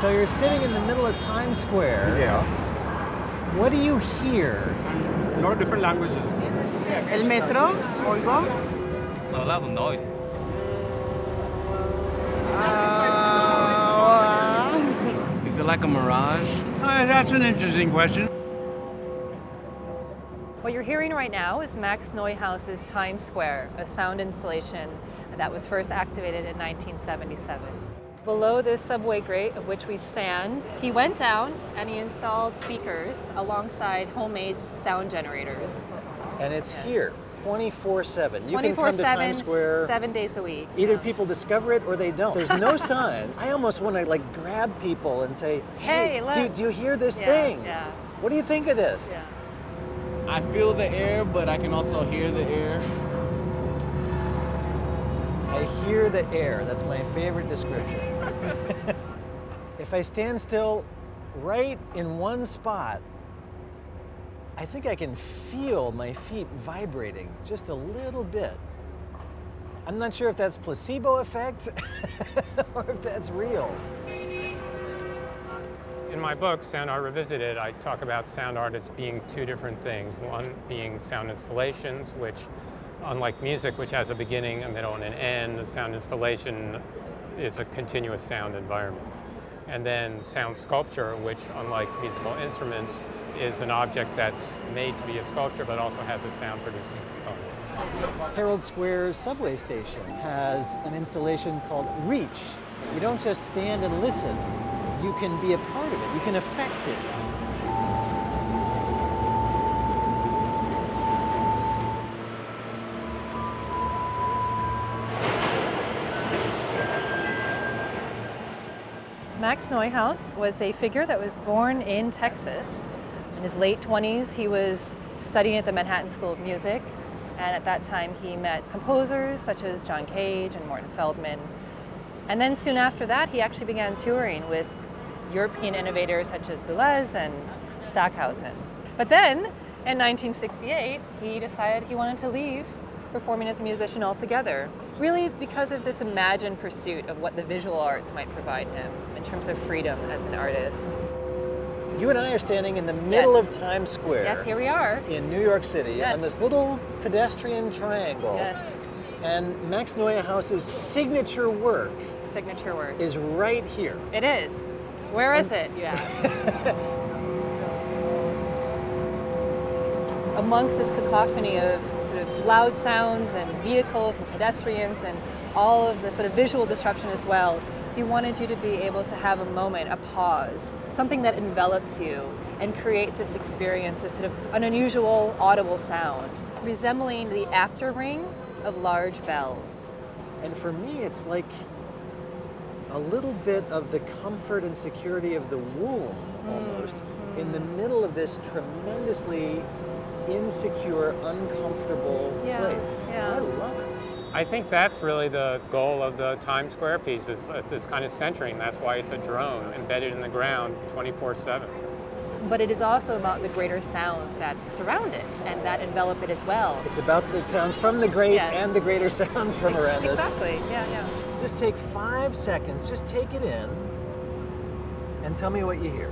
So you're sitting in the middle of Times Square. Yeah. What do you hear? A lot of different languages. El metro, oigo. A lot of noise. Is it like a mirage? That's an interesting question. What you're hearing right now is Max Neuhaus's Times Square, a sound installation that was first activated in 1977. Below this subway grate of which we stand, he went down and he installed speakers alongside homemade sound generators. And it's here, 24/7. You can 24/7, come to Times Square 7 days a week. Either people discover it or they don't. There's no signs. I almost want to like grab people and say, Hey, look. do you hear this Yeah, thing? yeah. What do you think of this? Yeah. I feel the air, but I can also hear the air. I hear the air. That's my favorite description. If I stand still right in one spot, I think I can feel my feet vibrating just a little bit. I'm not sure if that's placebo effect or if that's real. In my book, Sound Art Revisited, I talk about sound art as being two different things. One being sound installations, which, unlike music, which has a beginning, a middle, and an end, the sound installation is a continuous sound environment. And then sound sculpture, which, unlike musical instruments, is an object that's made to be a sculpture, but also has a sound-producing component. Herald Square's subway station has an installation called Reach. You don't just stand and listen. You can be a part of it. You can affect it. Max Neuhaus was a figure that was born in Texas. In his late 20s, he was studying at the Manhattan School of Music, and at that time he met composers such as John Cage and Morton Feldman. And then soon after that, he actually began touring with European innovators such as Boulez and Stockhausen. But then, in 1968, he decided he wanted to leave performing as a musician altogether, really because of this imagined pursuit of what the visual arts might provide him in terms of freedom as an artist. You and I are standing in the middle Yes. of Times Square. Yes, here we are. In New York City, Yes. on this little pedestrian triangle. Yes, And Max Neuhaus's signature work signature work. is right here. It is. Where is it, you ask? Amongst this cacophony of sort of loud sounds and vehicles and pedestrians and all of the sort of visual disruption as well, he wanted you to be able to have a moment, a pause, something that envelops you and creates this experience, this sort of an unusual audible sound, resembling the after ring of large bells. And for me, it's like a little bit of the comfort and security of the womb, almost, in the middle of this tremendously insecure, uncomfortable place. yeah. I love it. I think that's really the goal of the Times Square piece, is this kind of centering. That's why it's a drone embedded in the ground 24/7. But it is also about the greater sounds that surround it and that envelop it as well. It's about the sounds from the great Yes. and the greater sounds from around us. Exactly, yeah. Just take 5 seconds, just take it in, and tell me what you hear.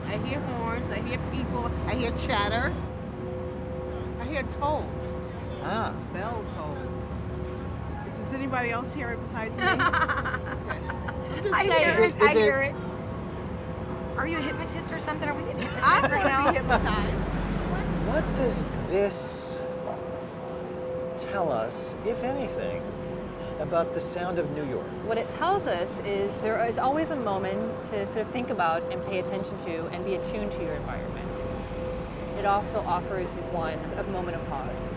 I hear horns, I hear people, I hear chatter, I hear tolls, Ah, bell tolls. Does anybody else hear it besides me? Okay. I'm just saying. I hear it. Are you a hypnotist or something? Are we getting hypnotized I'm right going to now? be hypnotized. what does this tell us, if anything, about the sound of New York? What it tells us is there is always a moment to sort of think about and pay attention to and be attuned to your environment. It also offers one a moment of pause.